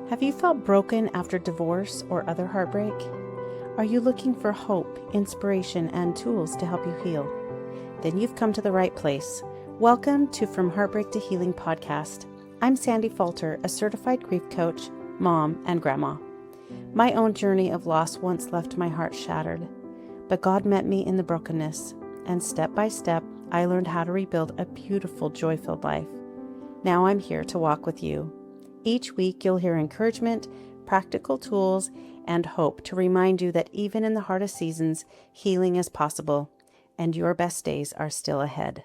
Have you felt broken after divorce or other heartbreak? Are you looking for hope, inspiration, and tools to help you heal? Then you've come to the right place. Welcome to From Heartbreak to Healing podcast. I'm Sandy Falter, a certified grief coach, mom, and grandma. My own journey of loss once left my heart shattered, but God met me in the brokenness, and step by step, I learned how to rebuild a beautiful, joy-filled life. Now I'm here to walk with you. Each week, you'll hear encouragement, practical tools, and hope to remind you that even in the hardest seasons, healing is possible, and your best days are still ahead.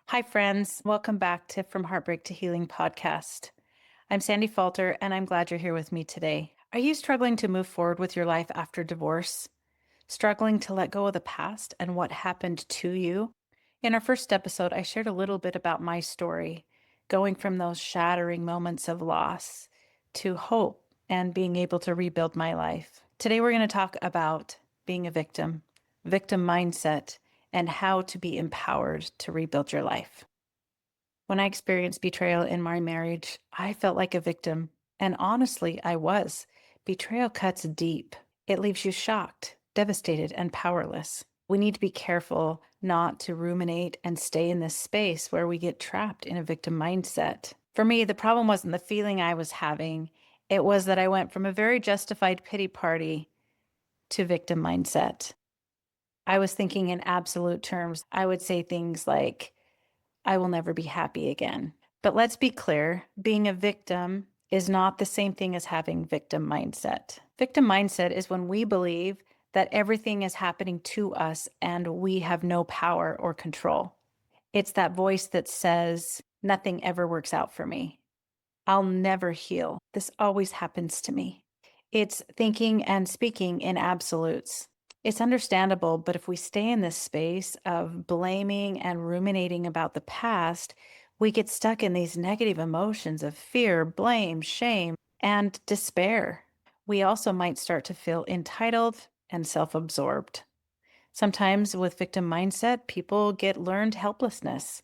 Hi, friends. Welcome back to From Heartbreak to Healing podcast. I'm Sandy Falter, and I'm glad you're here with me today. Are you struggling to move forward with your life after divorce? Struggling to let go of the past and what happened to you? In our first episode, I shared a little bit about my story, going from those shattering moments of loss to hope and being able to rebuild my life. Today, we're going to talk about being a victim mindset, and how to be empowered to rebuild your life. When I experienced betrayal in my marriage, I felt like a victim. And honestly, I was. Betrayal cuts deep. It leaves you shocked, devastated, and powerless. We need to be careful not to ruminate and stay in this space where we get trapped in a victim mindset. For me, the problem wasn't the feeling I was having. It was that I went from a very justified pity party to victim mindset. I was thinking in absolute terms. I would say things like, I will never be happy again. But let's be clear, being a victim is not the same thing as having victim mindset. Victim mindset is when we believe that everything is happening to us and we have no power or control. It's that voice that says, nothing ever works out for me. I'll never heal. This always happens to me. It's thinking and speaking in absolutes. It's understandable, but if we stay in this space of blaming and ruminating about the past, we get stuck in these negative emotions of fear, blame, shame, and despair. We also might start to feel entitled and self-absorbed. Sometimes with victim mindset, people get learned helplessness,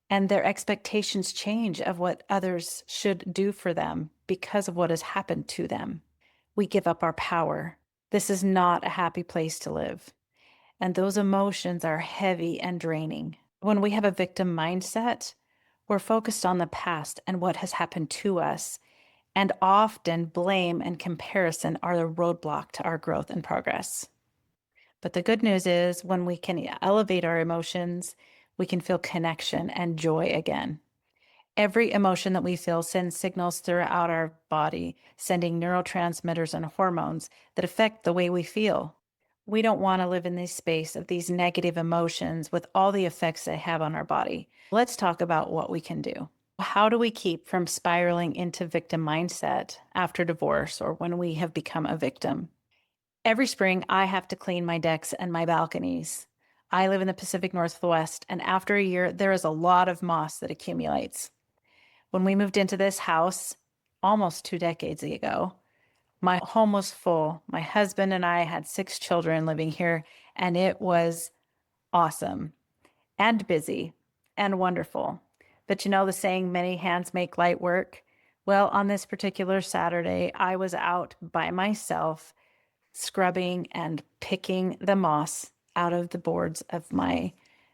and their expectations change of what others should do for them because of what has happened to them. We give up our power. This is not a happy place to live. And those emotions are heavy and draining. When we have a victim mindset, we're focused on the past and what has happened to us. And often blame and comparison are the roadblock to our growth and progress. But the good news is when we can elevate our emotions, we can feel connection and joy again. Every emotion that we feel sends signals throughout our body, sending neurotransmitters and hormones that affect the way we feel. We don't want to live in this space of these negative emotions with all the effects they have on our body. Let's talk about what we can do. How do we keep from spiraling into victim mindset after divorce or when we have become a victim? Every spring, I have to clean my decks and my balconies. I live in the Pacific Northwest, and after a year, there is a lot of moss that accumulates. When we moved into this house almost 2 decades ago, my home was full. My husband and I had 6 children living here, and it was awesome and busy and wonderful. But you know the saying, many hands make light work? Well, on this particular Saturday, I was out by myself scrubbing and picking the moss out of the boards of my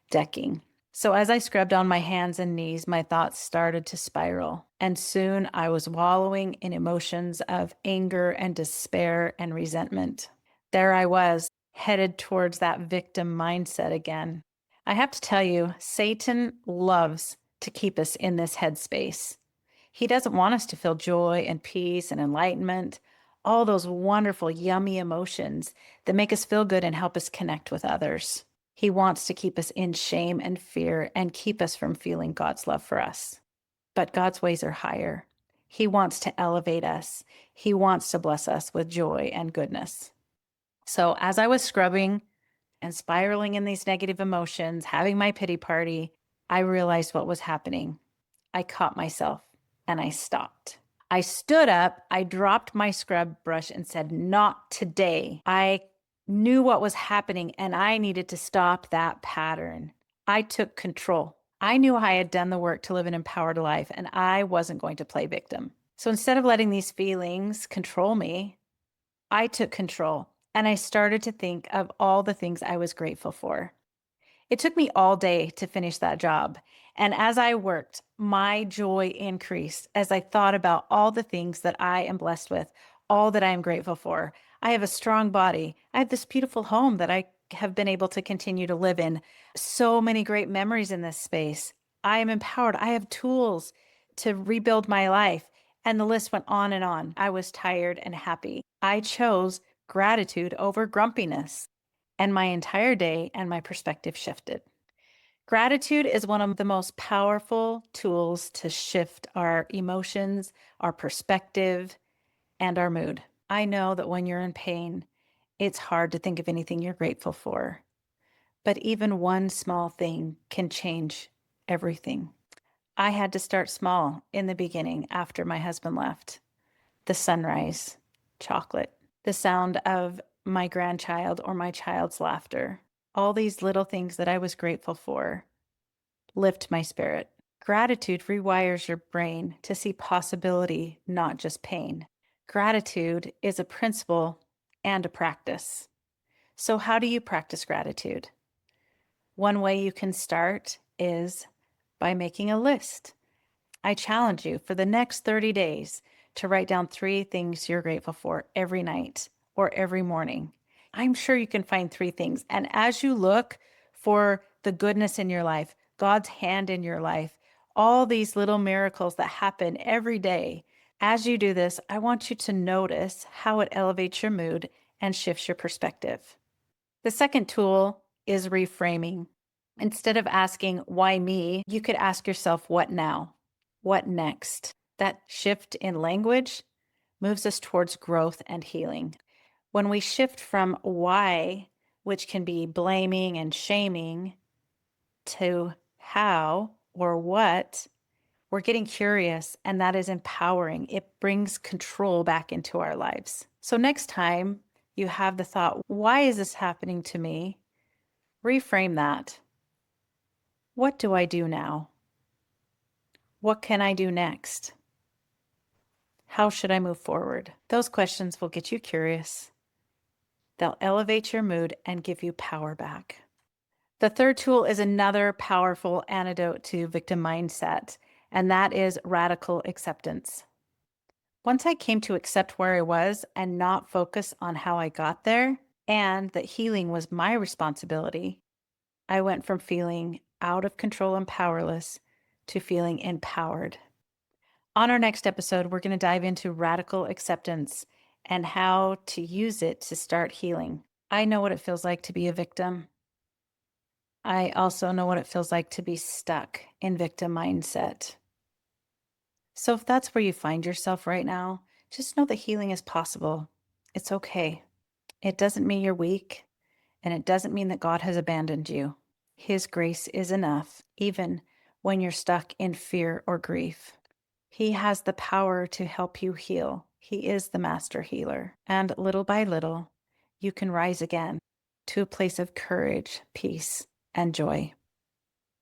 decking. So as I scrubbed on my hands and knees, my thoughts started to spiral. And soon I was wallowing in emotions of anger and despair and resentment. There I was, headed towards that victim mindset again. I have to tell you, Satan loves to keep us in this headspace. He doesn't want us to feel joy and peace and enlightenment, all those wonderful, yummy emotions that make us feel good and help us connect with others. He wants to keep us in shame and fear and keep us from feeling God's love for us. But God's ways are higher. He wants to elevate us. He wants to bless us with joy and goodness. So as I was scrubbing and spiraling in these negative emotions, having my pity party, I realized what was happening. I caught myself and I stopped. I stood up, I dropped my scrub brush and said, not today. I knew what was happening and I needed to stop that pattern. I took control. I knew I had done the work to live an empowered life and I wasn't going to play victim. So instead of letting these feelings control me, I took control and I started to think of all the things I was grateful for. It took me all day to finish that job. And as I worked, my joy increased as I thought about all the things that I am blessed with, all that I am grateful for. I have a strong body. I have this beautiful home that I have been able to continue to live in. So many great memories in this space. I am empowered. I have tools to rebuild my life. And the list went on and on. I was tired and happy. I chose gratitude over grumpiness, and my entire day and my perspective shifted. Gratitude is one of the most powerful tools to shift our emotions, our perspective, and our mood. I know that when you're in pain, it's hard to think of anything you're grateful for, but even one small thing can change everything. I had to start small in the beginning after my husband left. The sunrise, chocolate, the sound of my grandchild or my child's laughter. All these little things that I was grateful for lift my spirit. Gratitude rewires your brain to see possibility, not just pain. Gratitude is a principle and a practice. So, how do you practice gratitude? One way you can start is by making a list. I challenge you for the next 30 days to write down 3 things you're grateful for every night or every morning. I'm sure you can find 3 things. And as you look for the goodness in your life, God's hand in your life, all these little miracles that happen every day, as you do this, I want you to notice how it elevates your mood and shifts your perspective. The second tool is reframing. Instead of asking, why me, you could ask yourself, what now? What next? That shift in language moves us towards growth and healing. When we shift from why, which can be blaming and shaming, to how or what, we're getting curious, and that is empowering. It brings control back into our lives. So next time you have the thought, why is this happening to me? Reframe that. What do I do now? What can I do next? How should I move forward? Those questions will get you curious. They'll elevate your mood and give you power back. The third tool is another powerful antidote to victim mindset, and that is radical acceptance. Once I came to accept where I was and not focus on how I got there, and that healing was my responsibility, I went from feeling out of control and powerless to feeling empowered. On our next episode, we're going to dive into radical acceptance and how to use it to start healing. I know what it feels like to be a victim. I also know what it feels like to be stuck in victim mindset. So if that's where you find yourself right now, just know that healing is possible. It's okay. It doesn't mean you're weak, and it doesn't mean that God has abandoned you. His grace is enough, even when you're stuck in fear or grief. He has the power to help you heal. He is the master healer. And little by little, you can rise again to a place of courage, peace, and joy.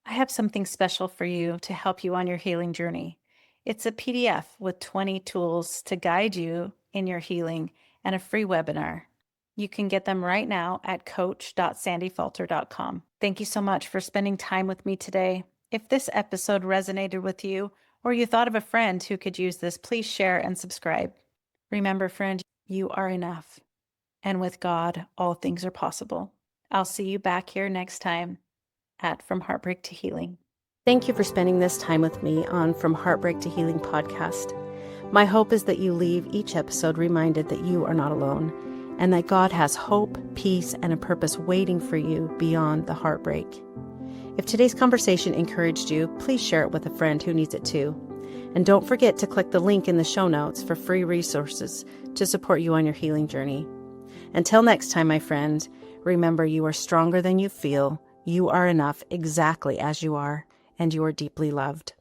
I have something special for you to help you on your healing journey. It's a PDF with 20 tools to guide you in your healing and a free webinar. You can get them right now at coach.sandyfalter.com. Thank you so much for spending time with me today. If this episode resonated with you, or you thought of a friend who could use this, please share and subscribe. Remember, friend, you are enough. And with God, all things are possible. I'll see you back here next time at From Heartbreak to Healing. Thank you for spending this time with me on From Heartbreak to Healing podcast. My hope is that you leave each episode reminded that you are not alone and that God has hope, peace, and a purpose waiting for you beyond the heartbreak. If today's conversation encouraged you, please share it with a friend who needs it too. And don't forget to click the link in the show notes for free resources to support you on your healing journey. Until next time, my friend, remember you are stronger than you feel, you are enough exactly as you are, and you are deeply loved.